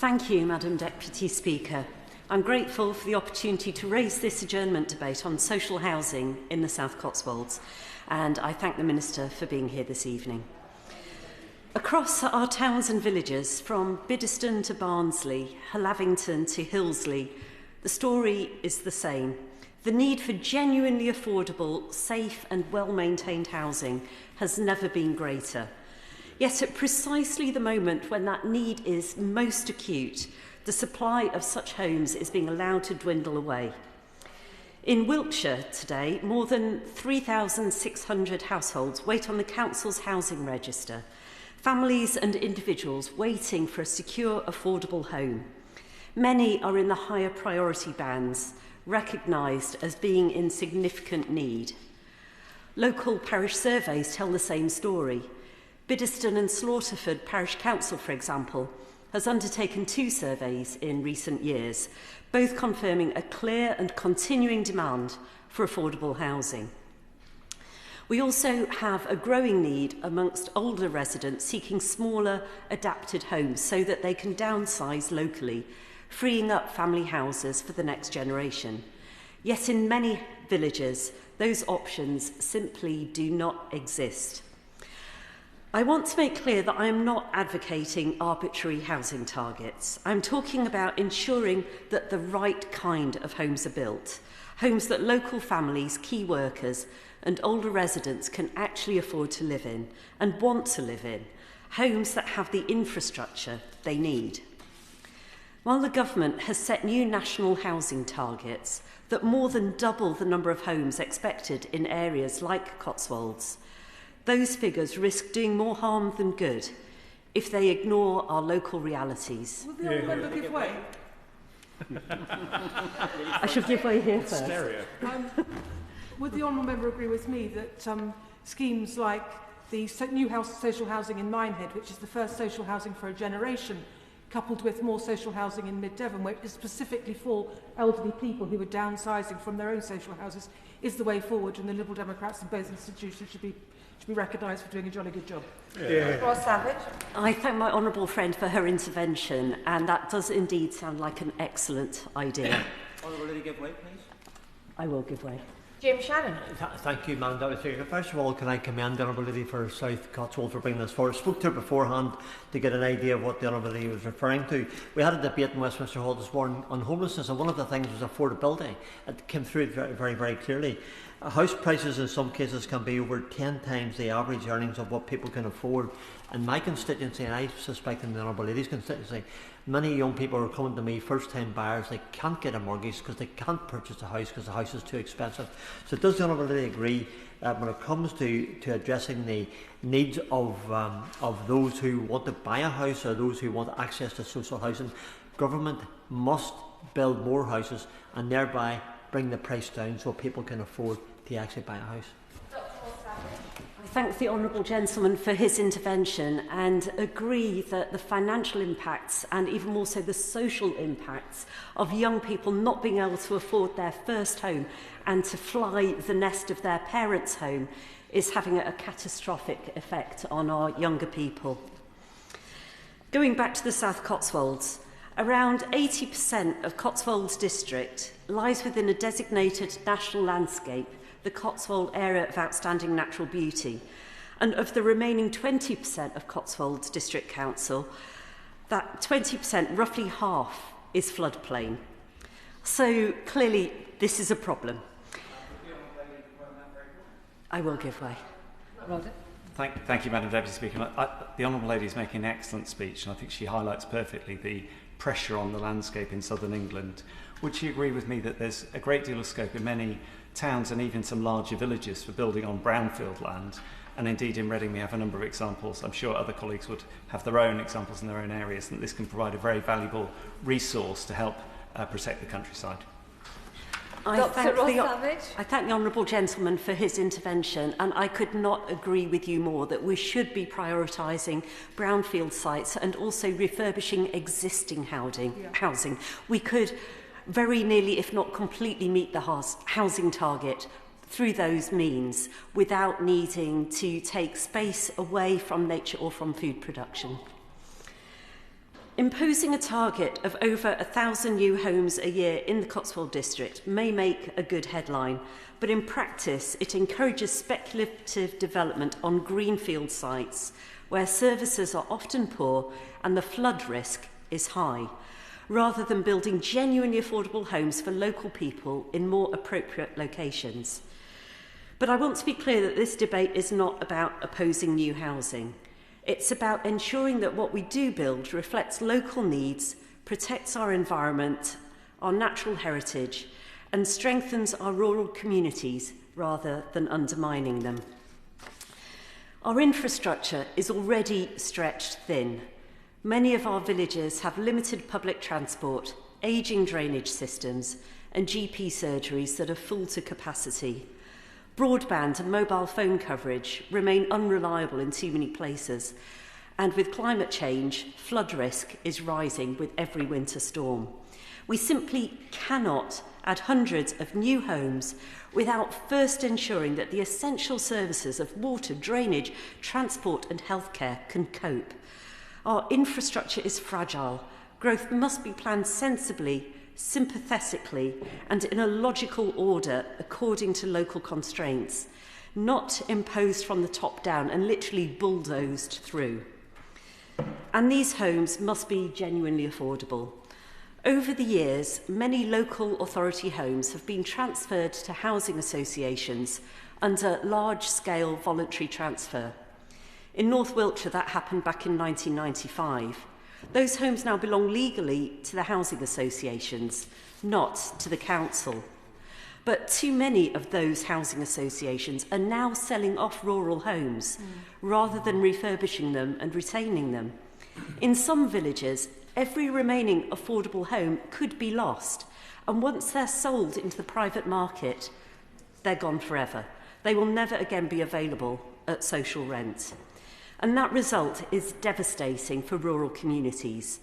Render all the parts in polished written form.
Thank you, Madam Deputy Speaker. I'm grateful for the opportunity to raise this adjournment debate on social housing in the South Cotswolds, and I thank the Minister for being here this evening. Across our towns and villages, from Biddeston to Barnsley, Hallavington to Hillesley, the story is the same. The need for genuinely affordable, safe and well-maintained housing has never been greater. Yet at precisely the moment when that need is most acute, the supply of such homes is being allowed to dwindle away. In Wiltshire today, more than 3,600 households wait on the Council's housing register. Families and individuals waiting for a secure, affordable home. Many are in the higher priority bands, recognised as being in significant need. Local parish surveys tell the same story. Biddeston and Slaughterford Parish Council, for example, has undertaken 2 surveys in recent years, both confirming a clear and continuing demand for affordable housing. We also have a growing need amongst older residents seeking smaller, adapted homes so that they can downsize locally, freeing up family houses for the next generation. Yet in many villages, those options simply do not exist. I want to make clear that I am not advocating arbitrary housing targets. I'm talking about ensuring that the right kind of homes are built, homes that local families, key workers and older residents can actually afford to live in and want to live in, homes that have the infrastructure they need. While the government has set new national housing targets that more than double the number of homes expected in areas like Cotswolds, those figures risk doing more harm than good if they ignore our local realities. Will the honourable member give way? I should give way here first. Would the honourable member agree with me that schemes like the new social housing in Minehead, which is the first social housing for a generation, coupled with more social housing in Mid-Devon, which is specifically for elderly people who are downsizing from their own social houses, is the way forward, and the Liberal Democrats in both institutions should be recognised for doing a jolly good job? Ross Savage. I thank my honourable friend for her intervention, and that does indeed sound like an excellent idea. Honourable Lady, give way, please. I will give way. Jim Shannon. Thank you, Madam Deputy Speaker. First of all, can I commend the Honourable Lady for South Cotswold for bringing this forward. I spoke to her beforehand to get an idea of what the Honourable Lady was referring to. We had a debate in Westminster Hall this morning on homelessness, and one of the things was affordability. It came through very, very, very clearly. House prices in some cases can be over 10 times the average earnings of what people can afford. In my constituency, and I suspect in the Honourable Lady's constituency, many young people are coming to me, first-time buyers. They can't get a mortgage because they can't purchase a house because the house is too expensive. So does the Honourable Lady agree that when it comes to addressing the needs of those who want to buy a house or those who want access to social housing, government must build more houses and thereby bring the price down so people can afford to actually buy a house? I thank the honourable gentleman for his intervention and agree that the financial impacts and even more so the social impacts of young people not being able to afford their first home and to fly the nest of their parents' home is having a catastrophic effect on our younger people. Going back to the South Cotswolds, around 80% of Cotswolds district lies within a designated national landscape, the Cotswold Area of Outstanding Natural Beauty. And of the remaining 20% of Cotswolds District Council, that 20%, roughly half, is floodplain. So clearly this is a problem. I will give way. Thank you, Madam Deputy Speaker. The Honourable Lady is making an excellent speech, and I think she highlights perfectly the pressure on the landscape in southern England. Would she agree with me that there's a great deal of scope in many towns and even some larger villages for building on brownfield land? And indeed in Reading we have a number of examples. I'm sure other colleagues would have their own examples in their own areas, and this can provide a very valuable resource to help protect the countryside. I thank the honourable gentleman for his intervention, and I could not agree with you more that we should be prioritising brownfield sites and also refurbishing existing housing. We could very nearly, if not completely, meet the housing target through those means without needing to take space away from nature or from food production. Imposing a target of over 1,000 new homes a year in the Cotswold district may make a good headline, but in practice it encourages speculative development on greenfield sites where services are often poor and the flood risk is high, rather than building genuinely affordable homes for local people in more appropriate locations. But I want to be clear that this debate is not about opposing new housing. It's about ensuring that what we do build reflects local needs, protects our environment, our natural heritage, and strengthens our rural communities rather than undermining them. Our infrastructure is already stretched thin. Many of our villages have limited public transport, ageing drainage systems, and GP surgeries that are full to capacity. Broadband and mobile phone coverage remain unreliable in too many places, and with climate change, flood risk is rising with every winter storm. We simply cannot add hundreds of new homes without first ensuring that the essential services of water, drainage, transport and healthcare can cope. Our infrastructure is fragile. Growth must be planned sensibly, sympathetically and in a logical order according to local constraints, not imposed from the top down and literally bulldozed through. And these homes must be genuinely affordable. Over the years, many local authority homes have been transferred to housing associations under large-scale voluntary transfer. In North Wiltshire, that happened back in 1995. Those homes now belong legally to the housing associations, not to the council. But too many of those housing associations are now selling off rural homes rather than refurbishing them and retaining them. In some villages, every remaining affordable home could be lost, and once they're sold into the private market, they're gone forever. They will never again be available at social rent. And that result is devastating for rural communities.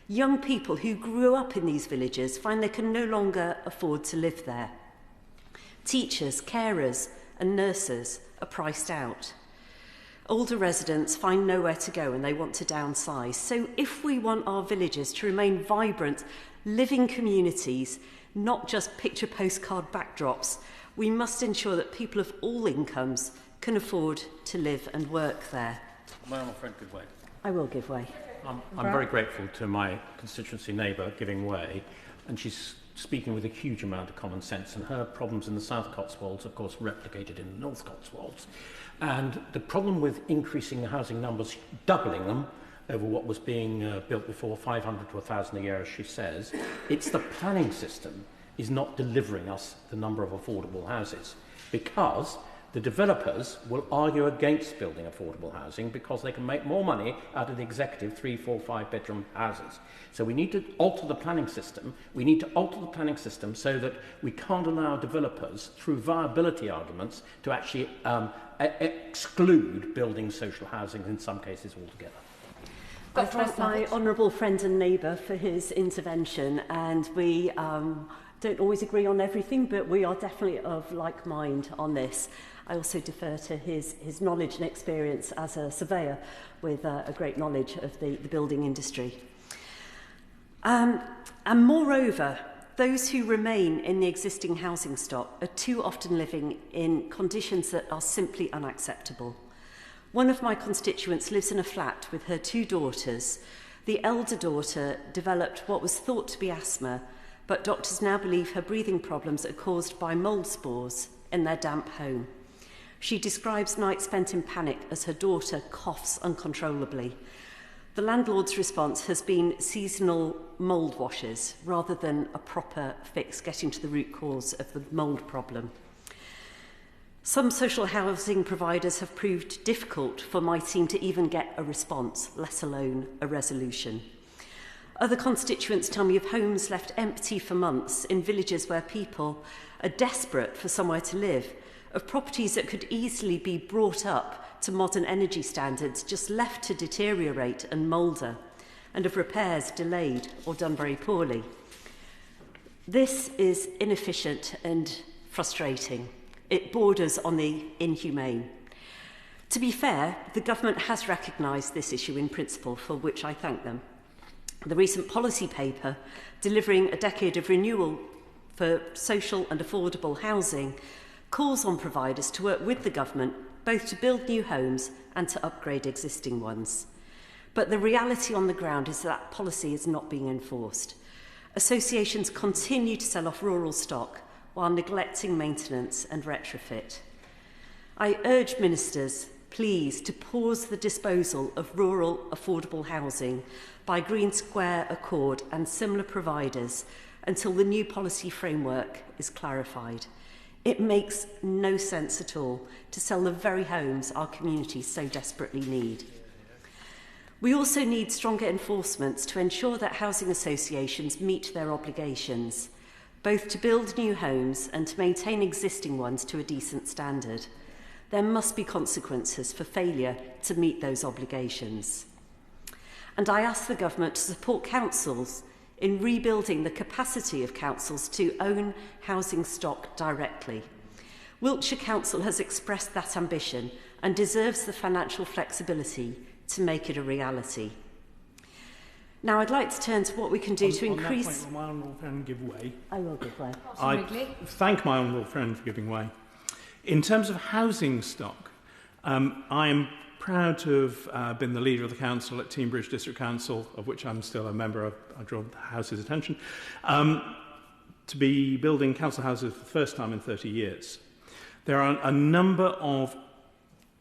Young people who grew up in these villages find they can no longer afford to live there. Teachers, carers and nurses are priced out. Older residents find nowhere to go and they want to downsize. So if we want our villages to remain vibrant, living communities, not just picture postcard backdrops, we must ensure that people of all incomes can afford to live and work there. My honourable friend, give way. I will give way. I'm very grateful to my constituency neighbour giving way, and she's speaking with a huge amount of common sense, and her problems in the South Cotswolds, of course, replicated in the North Cotswolds. And the problem with increasing the housing numbers, doubling them over what was being built before, 500 to 1,000 a year, as she says, it's the planning system is not delivering us the number of affordable houses, because the developers will argue against building affordable housing because they can make more money out of the executive 3, 4, 5 bedroom houses. So we need to alter the planning system. We need to alter the planning system so that we can't allow developers, through viability arguments, to actually exclude building social housing in some cases altogether. I thank my honourable friend and neighbour for his intervention, and we don't always agree on everything, but we are definitely of like mind on this. I also defer to his knowledge and experience as a surveyor with a great knowledge of the building industry. And moreover, those who remain in the existing housing stock are too often living in conditions that are simply unacceptable. One of my constituents lives in a flat with her 2 daughters. The elder daughter developed what was thought to be asthma, but doctors now believe her breathing problems are caused by mould spores in their damp home. She describes nights spent in panic as her daughter coughs uncontrollably. The landlord's response has been seasonal mould washes rather than a proper fix getting to the root cause of the mould problem. Some social housing providers have proved difficult for my team to even get a response, let alone a resolution. Other constituents tell me of homes left empty for months in villages where people are desperate for somewhere to live, of properties that could easily be brought up to modern energy standards just left to deteriorate and moulder, and of repairs delayed or done very poorly. This is inefficient and frustrating. It borders on the inhumane. To be fair, the government has recognised this issue in principle, for which I thank them. The recent policy paper, Delivering a Decade of Renewal for Social and Affordable Housing, calls on providers to work with the government both to build new homes and to upgrade existing ones. But the reality on the ground is that policy is not being enforced. Associations continue to sell off rural stock while neglecting maintenance and retrofit. I urge ministers, please, to pause the disposal of rural affordable housing by Green Square Accord and similar providers until the new policy framework is clarified. It makes no sense at all to sell the very homes our communities so desperately need. We also need stronger enforcements to ensure that housing associations meet their obligations, both to build new homes and to maintain existing ones to a decent standard. There must be consequences for failure to meet those obligations. And I ask the government to support councils in rebuilding the capacity of councils to own housing stock directly. Wiltshire Council has expressed that ambition and deserves the financial flexibility to make it a reality. Now I'd like to turn to what we can do to increase... On that point, will my honourable friend give way? I will give way. I thank my honourable friend for giving way. In terms of housing stock, I am proud to have been the leader of the council at Teignbridge District Council, of which I'm still a member. I draw the House's attention, to be building council houses for the first time in 30 years. There are a number of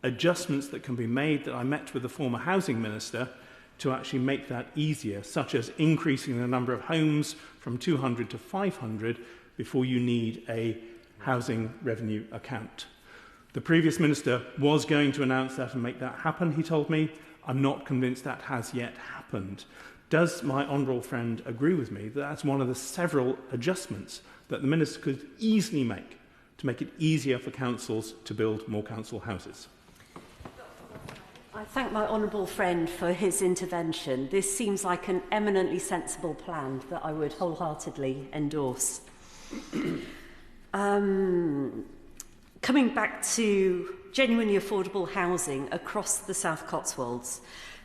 adjustments that can be made that I met with the former housing minister to actually make that easier, such as increasing the number of homes from 200 to 500 before you need a housing revenue account. The previous minister was going to announce that and make that happen, he told me. I'm not convinced that has yet happened. Does my honourable friend agree with me that that's one of the several adjustments that the minister could easily make to make it easier for councils to build more council houses? I thank my honourable friend for his intervention. This seems like an eminently sensible plan that I would wholeheartedly endorse. Coming back to genuinely affordable housing across the South Cotswolds,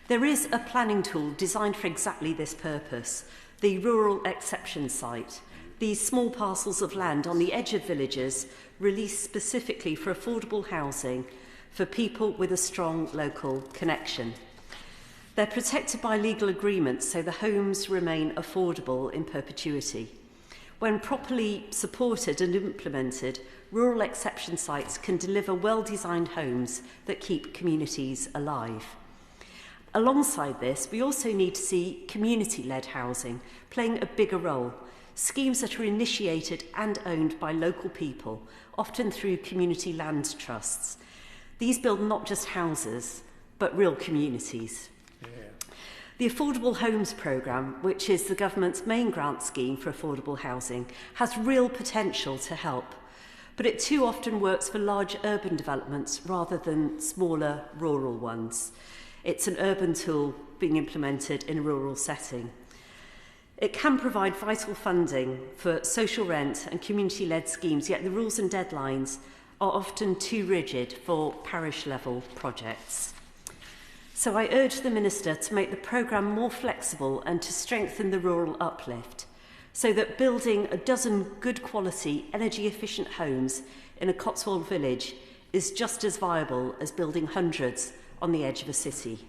there is a planning tool designed for exactly this purpose, the Rural Exception Site. These small parcels of land on the edge of villages released specifically for affordable housing for people with a strong local connection. They're protected by legal agreements so the homes remain affordable in perpetuity. When properly supported and implemented, rural exception sites can deliver well-designed homes that keep communities alive. Alongside this, we also need to see community-led housing playing a bigger role, schemes that are initiated and owned by local people, often through community land trusts. These build not just houses, but real communities. The Affordable Homes Programme, which is the government's main grant scheme for affordable housing, has real potential to help, but it too often works for large urban developments rather than smaller rural ones. It's an urban tool being implemented in a rural setting. It can provide vital funding for social rent and community-led schemes, yet the rules and deadlines are often too rigid for parish-level projects. So I urge the Minister to make the programme more flexible and to strengthen the rural uplift, so that building a dozen good quality, energy efficient homes in a Cotswold village is just as viable as building hundreds on the edge of a city.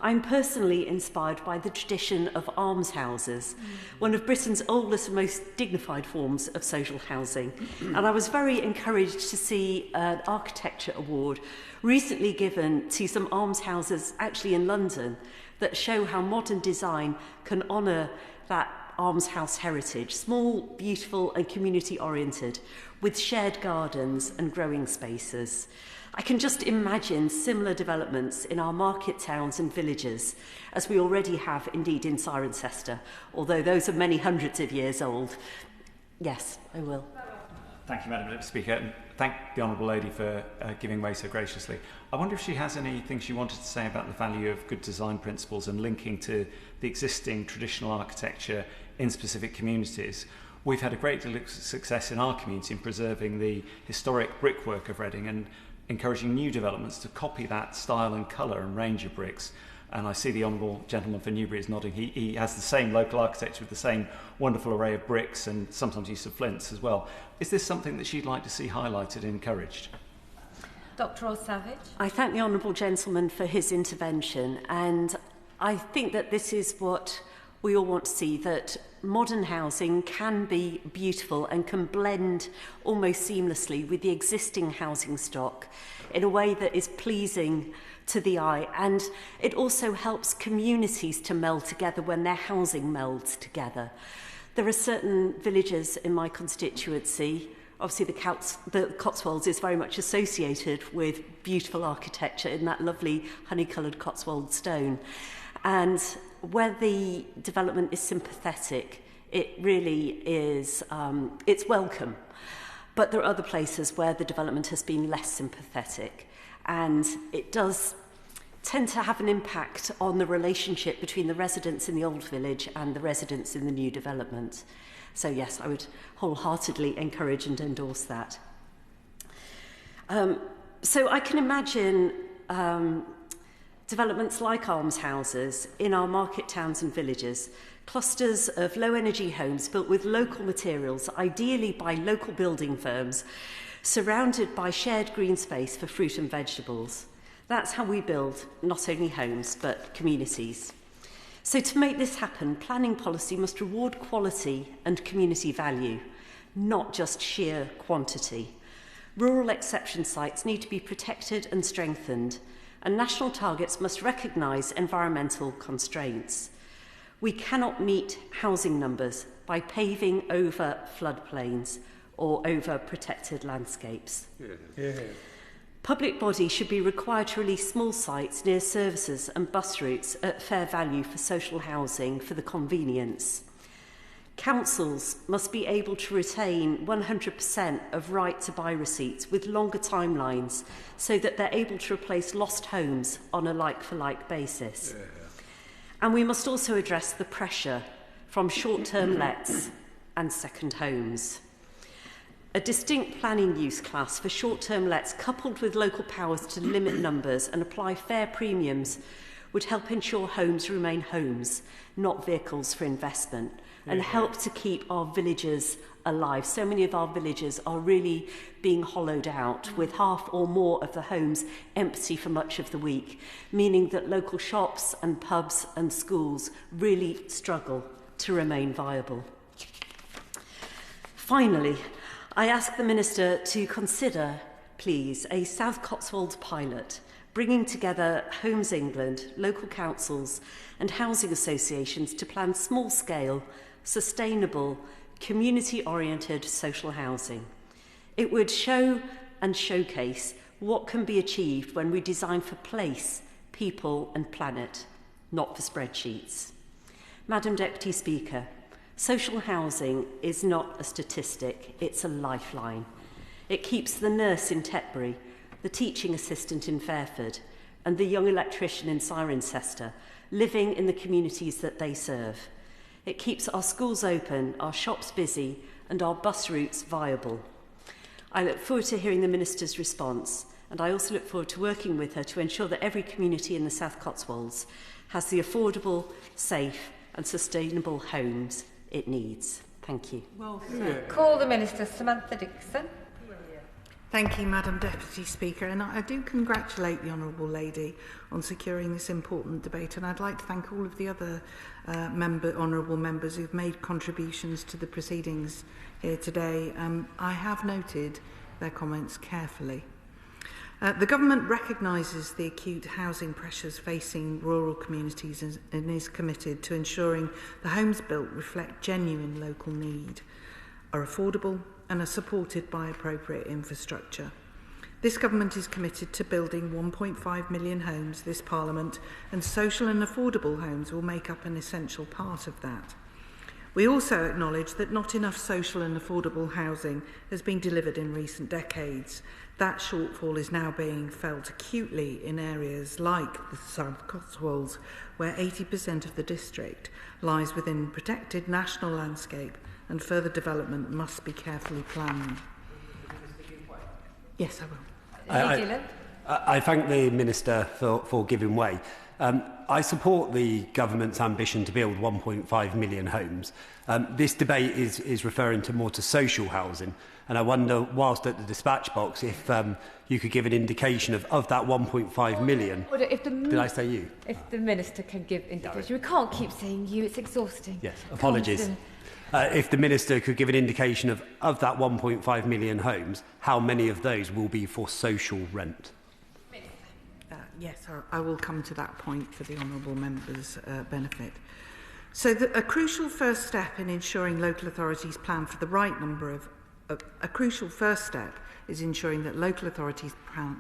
I'm personally inspired by the tradition of almshouses, one of Britain's oldest and most dignified forms of social housing. And I was very encouraged to see an architecture award recently given to some almshouses actually in London that show how modern design can honour that almshouse heritage, small, beautiful and community-oriented, with shared gardens and growing spaces. I can just imagine similar developments in our market towns and villages, as we already have indeed in Cirencester, although those are many hundreds of years old. Yes, I will. Thank you, Madam Speaker, and thank the Honourable Lady for giving way so graciously. I wonder if she has anything she wanted to say about the value of good design principles and linking to the existing traditional architecture in specific communities. We've had a great deal of success in our community in preserving the historic brickwork of Reading and encouraging new developments to copy that style and colour and range of bricks. And I see the honourable gentleman for Newbury is nodding. He has the same local architecture with the same wonderful array of bricks and sometimes use of flints as well. Is this something that she'd like to see highlighted and encouraged? Dr. Savage. I thank the honourable gentleman for his intervention, and I think that this is what we all want to see, that modern housing can be beautiful and can blend almost seamlessly with the existing housing stock in a way that is pleasing to the eye, and it also helps communities to meld together when their housing melds together. There are certain villages in my constituency, obviously the Cotswolds is very much associated with beautiful architecture in that lovely honey-coloured Cotswold stone, and where the development is sympathetic, it really is, it's welcome. But there are other places where the development has been less sympathetic, and it does tend to have an impact on the relationship between the residents in the old village and the residents in the new development. So yes, I would wholeheartedly encourage and endorse that. So I can imagine developments like almshouses in our market towns and villages, clusters of low-energy homes built with local materials, ideally by local building firms, surrounded by shared green space for fruit and vegetables. That's how we build not only homes, but communities. So to make this happen, planning policy must reward quality and community value, not just sheer quantity. Rural exception sites need to be protected and strengthened, and national targets must recognise environmental constraints. We cannot meet housing numbers by paving over floodplains or over protected landscapes. Public bodies should be required to release small sites near services and bus routes at fair value for social housing for the convenience. Councils must be able to retain 100% of right to buy receipts with longer timelines so that they're able to replace lost homes on a like-for-like basis. And we must also address the pressure from short-term lets and second homes. A distinct planning use class for short-term lets coupled with local powers to limit numbers and apply fair premiums would help ensure homes remain homes, not vehicles for investment, and help to keep our villages alive. So many of our villages are really being hollowed out, with half or more of the homes empty for much of the week, meaning that local shops and pubs and schools really struggle to remain viable. Finally, I ask the Minister to consider, please, a South Cotswolds pilot, bringing together Homes England, local councils and housing associations to plan small-scale, sustainable, community-oriented social housing. It would show and showcase what can be achieved when we design for place, people and planet, not for spreadsheets. Madam Deputy Speaker, social housing is not a statistic, it's a lifeline. It keeps the nurse in Tetbury, the teaching assistant in Fairford and the young electrician in Cirencester living in the communities that they serve. It keeps our schools open, our shops busy and our bus routes viable. I look forward to hearing the Minister's response, and I also look forward to working with her to ensure that every community in the South Cotswolds has the affordable, safe and sustainable homes it needs. Thank you. Well said. Call the Minister, Samantha Dixon. Thank you, Madam Deputy Speaker, and I do congratulate the Honourable Lady on securing this important debate, and I'd like to thank all of the other honourable members who've made contributions to the proceedings here today. I have noted their comments carefully. The Government recognises the acute housing pressures facing rural communities and is committed to ensuring the homes built reflect genuine local need, are affordable and are supported by appropriate infrastructure. This Government is committed to building 1.5 million homes this Parliament, and social and affordable homes will make up an essential part of that. We also acknowledge that not enough social and affordable housing has been delivered in recent decades. That shortfall is now being felt acutely in areas like the South Cotswolds, where 80% of the district lies within protected national landscape, and further development must be carefully planned. Yes, I will. Lee Dillon. I thank the Minister for giving way. I support the government's ambition to build 1.5 million homes. This debate is referring more to social housing, and I wonder, whilst at the dispatch box, if you could give an indication of that 1.5 million. Did I say you? If the Minister can give indication. We can't keep saying you, it's exhausting. Yes, apologies. If the Minister could give an indication of that 1.5 million homes, how many of those will be for social rent? Yes, I will come to that point for the honourable member's benefit. So a crucial first step in ensuring local authorities plan for the right number of a crucial first step is ensuring that local authorities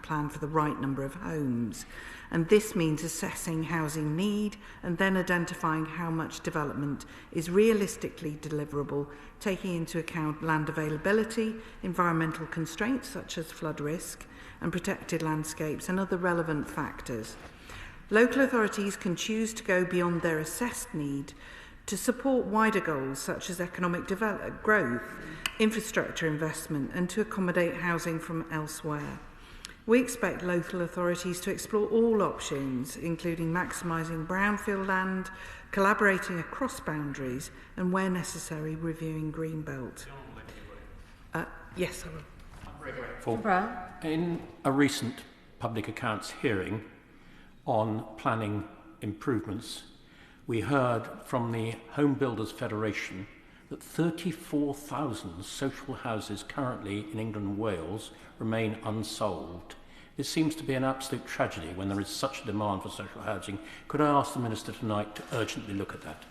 plan for the right number of homes, and this means assessing housing need and then identifying how much development is realistically deliverable, taking into account land availability, environmental constraints such as flood risk and protected landscapes and other relevant factors. Local authorities can choose to go beyond their assessed need to support wider goals such as economic growth, infrastructure investment and to accommodate housing from elsewhere. We expect local authorities to explore all options, including maximising brownfield land, collaborating across boundaries and, where necessary, reviewing Greenbelt. Yes, I will. I'm very grateful. In a recent public accounts hearing on planning improvements, we heard from the Home Builders Federation that 34,000 social houses currently in England and Wales remain unsolved. This seems to be an absolute tragedy when there is such a demand for social housing. Could I ask the Minister tonight to urgently look at that?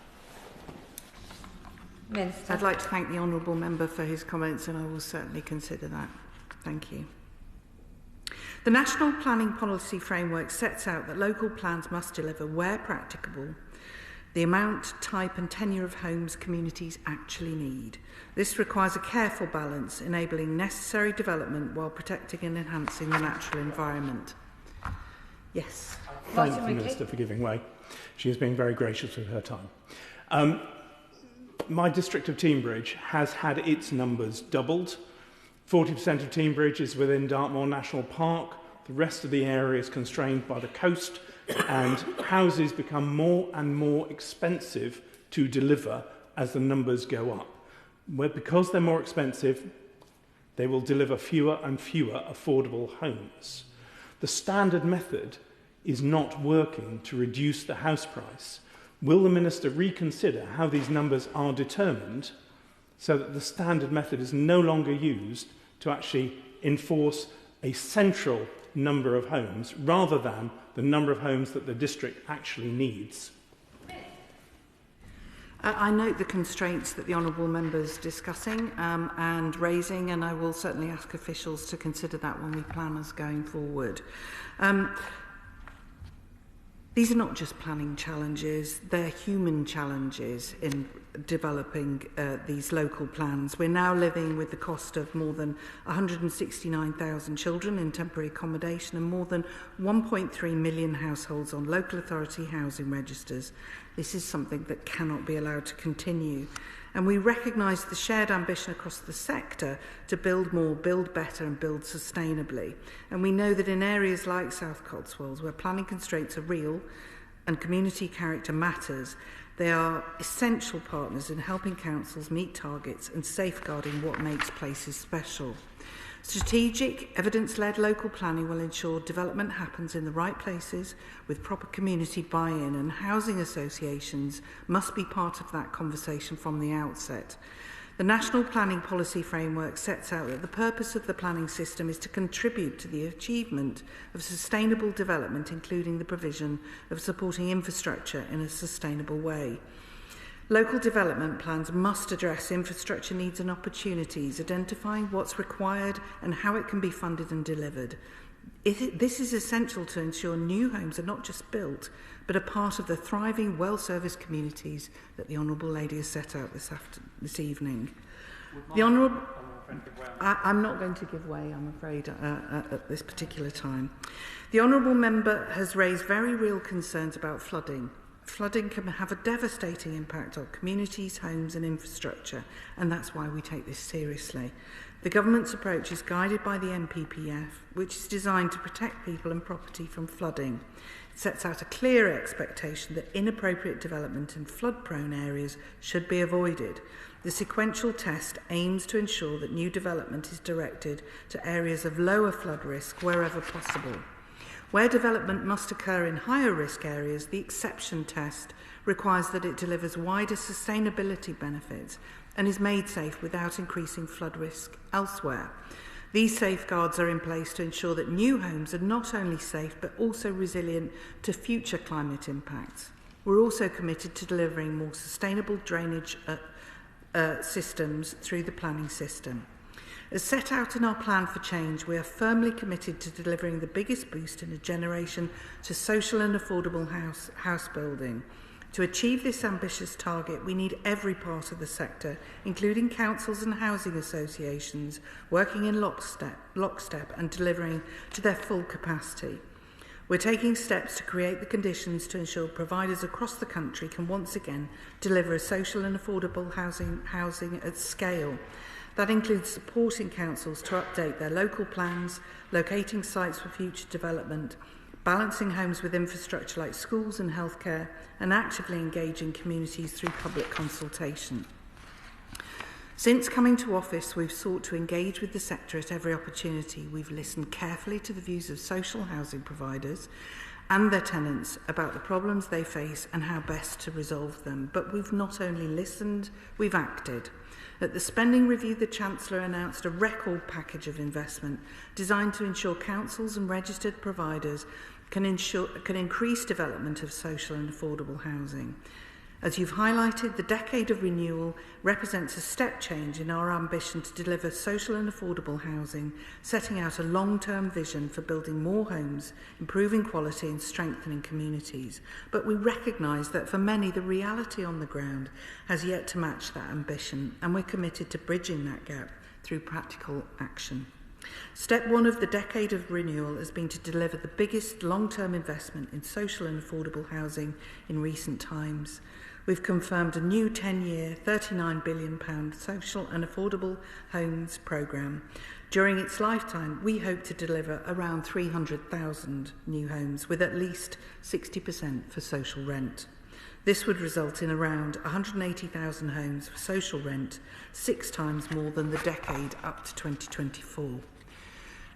Minister. I'd like to thank the honourable member for his comments, and I will certainly consider that. Thank you. The National Planning Policy Framework sets out that local plans must deliver, where practicable, the amount, type and tenure of homes communities actually need. This requires a careful balance, enabling necessary development while protecting and enhancing the natural environment. Yes. Thank the Minister for giving way. She has been very gracious with her time. My district of Teignbridge has had its numbers doubled. 40% of Teignbridge is within Dartmoor National Park. The rest of the area is constrained by the coast, and houses become more and more expensive to deliver as the numbers go up. Because they're more expensive, they will deliver fewer and fewer affordable homes. The standard method is not working to reduce the house price. Will the Minister reconsider how these numbers are determined so that the standard method is no longer used to actually enforce a central number of homes rather than the number of homes that the district actually needs? I note the constraints that the honourable member is discussing and raising, and I will certainly ask officials to consider that when we plan us going forward. These are not just planning challenges, they're human challenges in developing these local plans. We're now living with the cost of more than 169,000 children in temporary accommodation and more than 1.3 million households on local authority housing registers. This is something that cannot be allowed to continue. And we recognise the shared ambition across the sector to build more, build better and build sustainably. And we know that in areas like South Cotswolds, where planning constraints are real and community character matters, they are essential partners in helping councils meet targets and safeguarding what makes places special. Strategic, evidence-led local planning will ensure development happens in the right places with proper community buy-in, and housing associations must be part of that conversation from the outset. The National Planning Policy Framework sets out that the purpose of the planning system is to contribute to the achievement of sustainable development, including the provision of supporting infrastructure in a sustainable way. Local development plans must address infrastructure needs and opportunities, identifying what's required and how it can be funded and delivered. This is essential to ensure new homes are not just built, but are part of the thriving, well-serviced communities that the Honourable Lady has set out this evening. The Honourable... I'm not going to give way, I'm afraid, at this particular time. The Honourable Member has raised very real concerns about flooding Flooding can have a devastating impact on communities, homes and infrastructure, and that's why we take this seriously. The government's approach is guided by the NPPF, which is designed to protect people and property from flooding. It sets out a clear expectation that inappropriate development in flood-prone areas should be avoided. The sequential test aims to ensure that new development is directed to areas of lower flood risk wherever possible. Where development must occur in higher risk areas, the exception test requires that it delivers wider sustainability benefits and is made safe without increasing flood risk elsewhere. These safeguards are in place to ensure that new homes are not only safe but also resilient to future climate impacts. We're also committed to delivering more sustainable drainage systems through the planning system. As set out in our plan for change, we are firmly committed to delivering the biggest boost in a generation to social and affordable house building. To achieve this ambitious target, we need every part of the sector, including councils and housing associations, working in lockstep and delivering to their full capacity. We're taking steps to create the conditions to ensure providers across the country can once again deliver social and affordable housing at scale. That includes supporting councils to update their local plans, locating sites for future development, balancing homes with infrastructure like schools and healthcare, and actively engaging communities through public consultation. Since coming to office, we've sought to engage with the sector at every opportunity. We've listened carefully to the views of social housing providers and their tenants about the problems they face and how best to resolve them. But we've not only listened, we've acted. At the spending review, the Chancellor announced a record package of investment designed to ensure councils and registered providers can increase development of social and affordable housing. As you've highlighted, the decade of renewal represents a step change in our ambition to deliver social and affordable housing, setting out a long-term vision for building more homes, improving quality and strengthening communities. But we recognise that for many, the reality on the ground has yet to match that ambition, and we're committed to bridging that gap through practical action. Step one of the decade of renewal has been to deliver the biggest long-term investment in social and affordable housing in recent times. We've confirmed a new 10-year, £39 billion social and affordable homes programme. During its lifetime, we hope to deliver around 300,000 new homes, with at least 60% for social rent. This would result in around 180,000 homes for social rent, 6 times more than the decade up to 2024.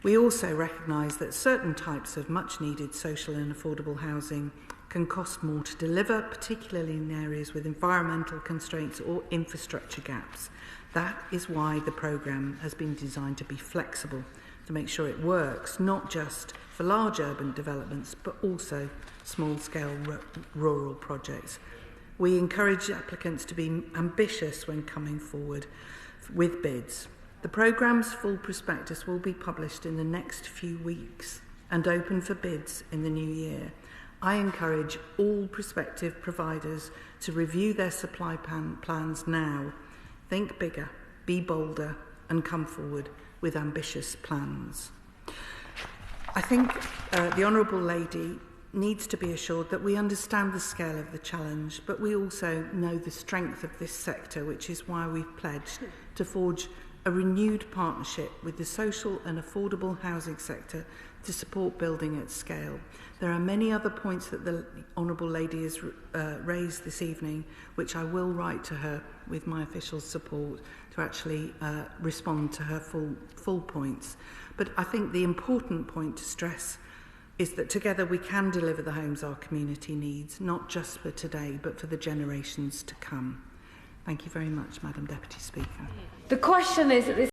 We also recognise that certain types of much-needed social and affordable housing can cost more to deliver, particularly in areas with environmental constraints or infrastructure gaps. That is why the programme has been designed to be flexible, to make sure it works, not just for large urban developments, but also small-scale rural projects. We encourage applicants to be ambitious when coming forward with bids. The programme's full prospectus will be published in the next few weeks and open for bids in the new year. I encourage all prospective providers to review their supply plans now. Think bigger, be bolder, and come forward with ambitious plans. I think the Honourable Lady needs to be assured that we understand the scale of the challenge, but we also know the strength of this sector, which is why we've pledged to forge a renewed partnership with the social and affordable housing sector to support building at scale. There are many other points that the Honourable Lady has raised this evening, which I will write to her with my official support to actually respond to her full points. But I think the important point to stress is that together we can deliver the homes our community needs, not just for today, but for the generations to come. Thank you very much, Madam Deputy Speaker. The question is that this